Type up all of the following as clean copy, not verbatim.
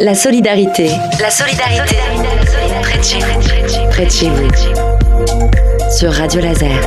La solidarité. La solidarité. Près de chez vous. Près de chez vous. Sur Radio Laser.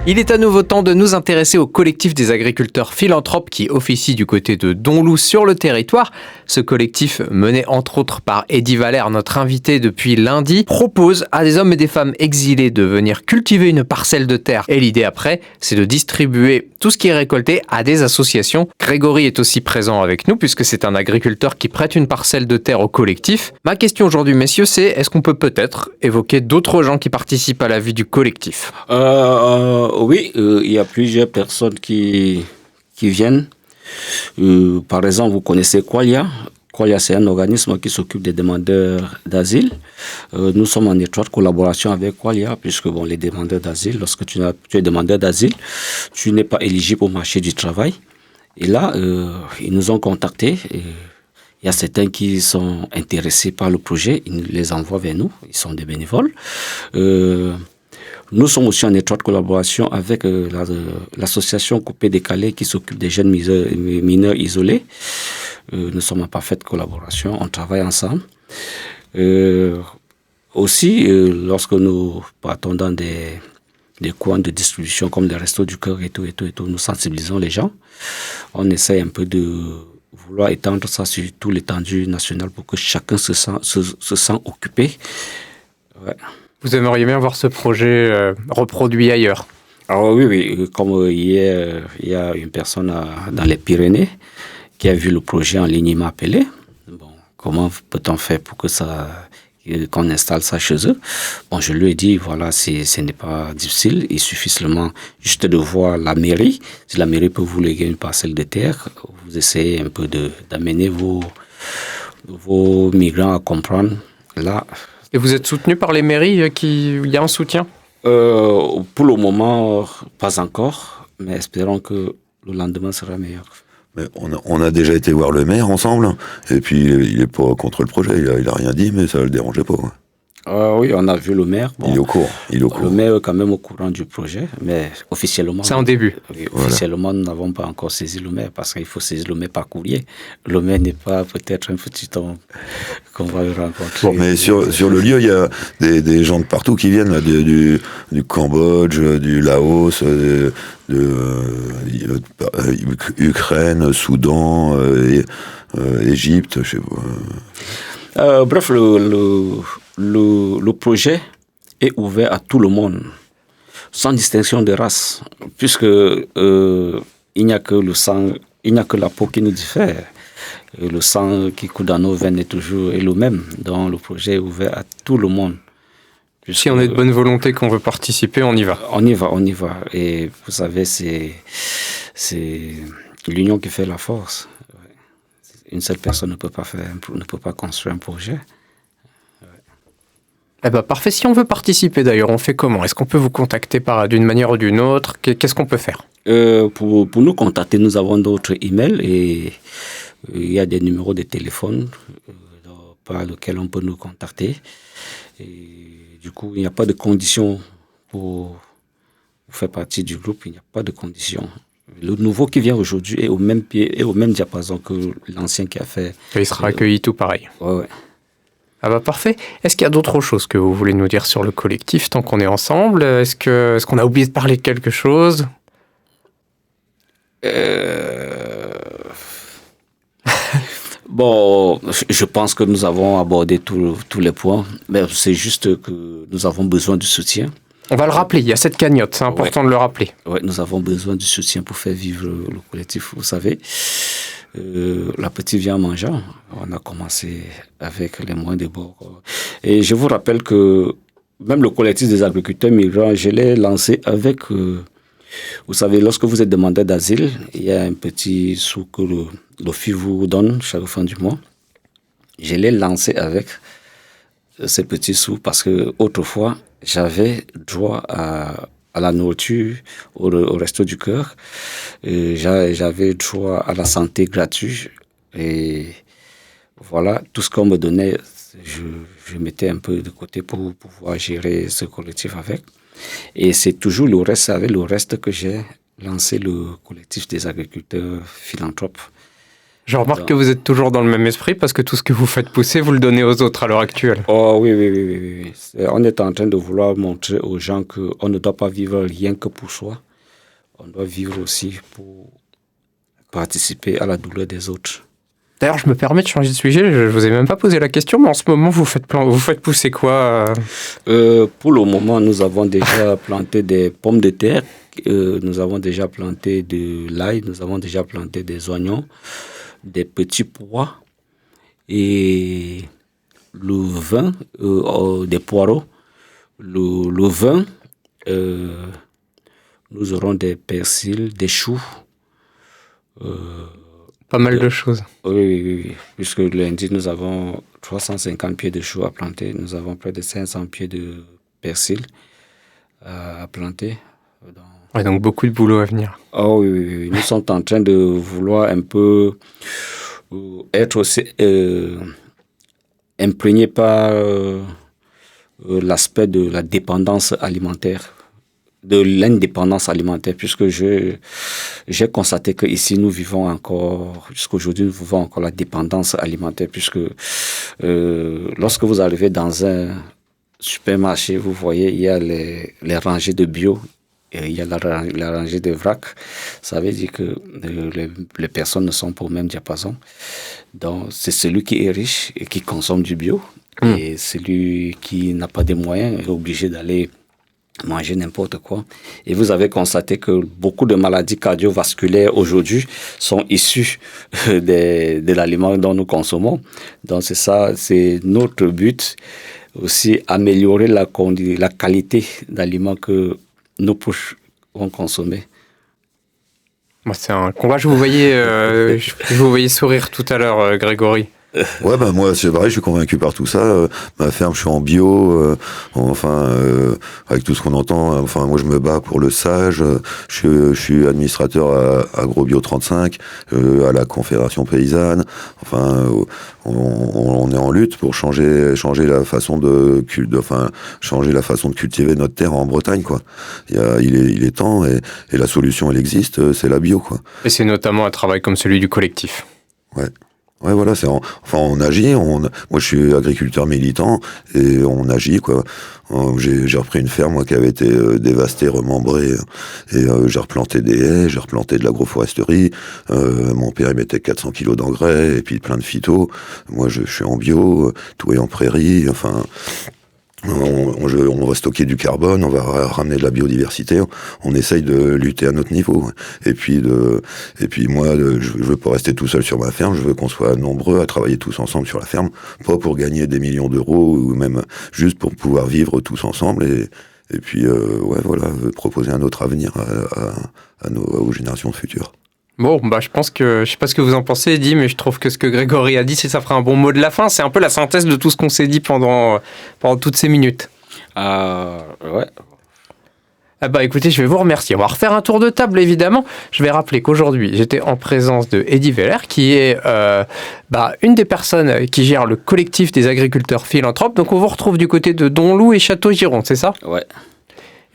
Il est à nouveau temps de nous intéresser au collectif des agriculteurs philanthropes qui officie du côté de Donloup sur le territoire. Ce collectif, mené entre autres par Eddy Valère, notre invité depuis lundi, propose à des hommes et des femmes exilés de venir cultiver une parcelle de terre. Et l'idée après, c'est de distribuer tout ce qui est récolté à des associations. Grégory est aussi présent avec nous puisque c'est un agriculteur qui prête une parcelle de terre au collectif. Ma question aujourd'hui, messieurs, c'est est-ce qu'on peut peut-être évoquer d'autres gens qui participent à la vie du collectif ? Oui, il y a plusieurs personnes qui viennent. Par exemple, vous connaissez Qualia. Qualia, c'est un organisme qui s'occupe des demandeurs d'asile. Nous sommes en étroite collaboration avec Qualia, puisque les demandeurs d'asile, lorsque tu es demandeur d'asile, tu n'es pas éligible au marché du travail. Et là, ils nous ont contactés. Il y a certains qui sont intéressés par le projet. Ils les envoient vers nous. Ils sont des bénévoles. Nous sommes aussi en étroite collaboration avec l'association Coupé Décalé qui s'occupe des jeunes mineurs isolés. Nous sommes en parfaite collaboration, on travaille ensemble. Aussi, lorsque nous partons dans des coins de distribution comme les Restos du Cœur et tout, nous sensibilisons les gens. On essaie un peu de vouloir étendre ça sur tout l'étendue nationale pour que chacun se sent occupé. Ouais. Vous aimeriez bien voir ce projet reproduit ailleurs ? Alors oui, comme hier, il y a une personne dans les Pyrénées qui a vu le projet en ligne, il m'a appelé. Comment peut-on faire pour qu'on installe ça chez eux ? Je lui ai dit, voilà, ce n'est pas difficile, il suffit seulement juste de voir la mairie. Si la mairie peut vous léguer une parcelle de terre, vous essayez un peu d'amener vos migrants à comprendre. Là. Et vous êtes soutenu par les mairies il y a un soutien ? Pour le moment, pas encore, mais espérons que le lendemain sera meilleur. Mais on a déjà été voir le maire ensemble, et puis il n'est pas contre le projet, il a rien dit, mais ça ne le dérangeait pas. Oui, on a vu le maire. Il est au courant. Le maire est quand même au courant du projet, mais officiellement... C'est un début. Oui, officiellement, voilà. Nous n'avons pas encore saisi le maire, parce qu'il faut saisir le maire par courrier. Le maire n'est pas peut-être un petit homme qu'on va rencontrer. Mais sur le lieu, il y a des gens de partout qui viennent, là, du Cambodge, du Laos, Ukraine, Soudan, Égypte, je sais pas. Bref, le projet est ouvert à tout le monde, sans distinction de race, puisque il n'y a que le sang, il n'y a que la peau qui nous diffère. Et le sang qui coule dans nos veines est toujours le même. Donc le projet est ouvert à tout le monde. Si on est de bonne volonté, qu'on veut participer, on y va. On y va. Et vous savez, c'est l'union qui fait la force. Une seule personne ne peut pas construire un projet. Parfait. Si on veut participer d'ailleurs, on fait comment ? Est-ce qu'on peut vous contacter d'une manière ou d'une autre ? Qu'est-ce qu'on peut faire ? Pour nous contacter, nous avons d'autres emails et il y a des numéros de téléphone par lesquels on peut nous contacter. Et du coup, il n'y a pas de conditions pour faire partie du groupe. Il n'y a pas de conditions. Le nouveau qui vient aujourd'hui est au même pied et au même diapason que l'ancien qui a fait. Il sera accueilli tout pareil. Ouais. Parfait. Est-ce qu'il y a d'autres choses que vous voulez nous dire sur le collectif tant qu'on est ensemble ? Est-ce qu'on a oublié de parler de quelque chose ? Je pense que nous avons abordé tous les points, mais c'est juste que nous avons besoin du soutien. On va le rappeler, il y a cette cagnotte, c'est important de le rappeler. Oui, nous avons besoin du soutien pour faire vivre le collectif, vous savez. La petite vie en mangeant, on a commencé avec les moyens de bord. Et je vous rappelle que même le collectif des agriculteurs migrants, je l'ai lancé avec... vous savez, lorsque vous êtes demandeur d'asile, il y a un petit sou que l'OFII vous donne chaque fin du mois. Je l'ai lancé avec ces petits sous parce que autrefois, j'avais droit à la nourriture, au Resto du Cœur. J'avais droit à la santé gratuite. Et voilà, tout ce qu'on me donnait, je mettais un peu de côté pour pouvoir gérer ce collectif avec. Et c'est toujours avec le reste que j'ai lancé le collectif des agriculteurs philanthropes. Je remarque que vous êtes toujours dans le même esprit parce que tout ce que vous faites pousser, vous le donnez aux autres à l'heure actuelle. Oh oui. On est en train de vouloir montrer aux gens qu'on ne doit pas vivre rien que pour soi. On doit vivre aussi pour participer à la douleur des autres. D'ailleurs, je me permets de changer de sujet, je ne vous ai même pas posé la question, mais en ce moment, vous faites pousser quoi Pour le moment, nous avons déjà planté des pommes de terre, nous avons déjà planté de l'ail, nous avons déjà planté des oignons, des petits pois et le vin, des poireaux. Le vin, nous aurons des persils, des choux. Pas mal de choses. Oui. Puisque lundi, nous avons 350 pieds de choux à planter. Nous avons près de 500 pieds de persil à planter. Ouais, donc beaucoup de boulot à venir. Oh oui. Nous sommes en train de vouloir un peu être aussi imprégnés par l'aspect de la dépendance alimentaire, de l'indépendance alimentaire, puisque j'ai constaté qu'ici, nous vivons encore, jusqu'aujourd'hui, nous vivons encore la dépendance alimentaire, puisque lorsque vous arrivez dans un supermarché, vous voyez, il y a les rangées de bio, et il y a la rangée de vrac. Ça veut dire que les personnes ne sont pas au même diapason. Donc, c'est celui qui est riche et qui consomme du bio, et celui qui n'a pas de moyens est obligé d'aller manger n'importe quoi. Et vous avez constaté que beaucoup de maladies cardiovasculaires aujourd'hui sont issues de l'aliment dont nous consommons. Donc c'est ça, c'est notre but aussi, améliorer la qualité d'aliments que nos proches vont consommer. Moi, c'est un combat. Je vous voyais sourire tout à l'heure, Grégory. Ouais, moi, c'est vrai, je suis convaincu par tout ça. Ma ferme, je suis en bio, avec tout ce qu'on entend. Enfin, moi, je me bats pour le sage. Je suis administrateur à AgroBio 35, à la Confédération paysanne. Enfin, on est en lutte pour changer la façon changer la façon de cultiver notre terre en Bretagne, quoi. Il est temps, et la solution, elle existe, c'est la bio, quoi. Et c'est notamment un travail comme celui du collectif. Ouais, voilà, on agit. Moi, je suis agriculteur militant et on agit, quoi. J'ai repris une ferme, moi, qui avait été dévastée, remembrée, et j'ai replanté des haies, j'ai replanté de l'agroforesterie. Mon père, il mettait 400 kilos d'engrais et puis plein de phytos. Moi, je suis en bio, tout est en prairie. Enfin, on va stocker du carbone, on va ramener de la biodiversité, on essaye de lutter à notre niveau. Et puis moi, je veux pas rester tout seul sur ma ferme, je veux qu'on soit nombreux à travailler tous ensemble sur la ferme, pas pour gagner des millions d'euros, ou même juste pour pouvoir vivre tous ensemble, et puis proposer un autre avenir aux générations futures. Bon, je pense que, je sais pas ce que vous en pensez, Eddy, mais je trouve que ce que Grégory a dit, ça fera un bon mot de la fin. C'est un peu la synthèse de tout ce qu'on s'est dit pendant toutes ces minutes. Ouais. Écoutez, je vais vous remercier. On va refaire un tour de table, évidemment. Je vais rappeler qu'aujourd'hui, j'étais en présence de Eddy Veller, qui est une des personnes qui gère le collectif des agriculteurs philanthropes. Donc, on vous retrouve du côté de Donloup et Château-Giron, c'est ça ? Ouais.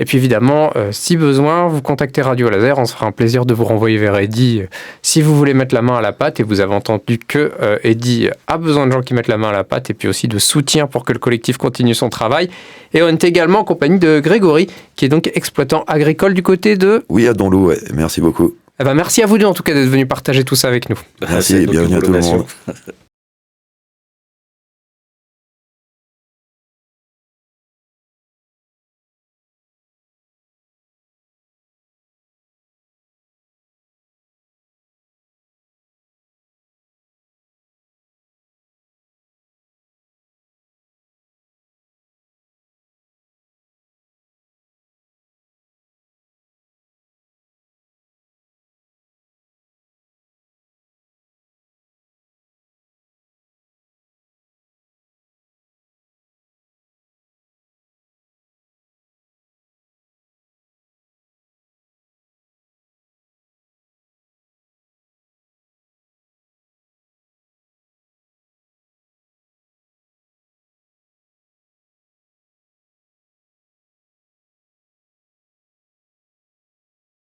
Et puis évidemment, si besoin, vous contactez Radio Laser, on se fera un plaisir de vous renvoyer vers Eddy si vous voulez mettre la main à la pâte. Et vous avez entendu que Eddy a besoin de gens qui mettent la main à la pâte et puis aussi de soutien pour que le collectif continue son travail. Et on est également en compagnie de Grégory, qui est donc exploitant agricole du côté de... Oui, à Donloup, ouais. Merci beaucoup. Merci à vous deux en tout cas d'être venus partager tout ça avec nous. Merci, bienvenue à tout le monde.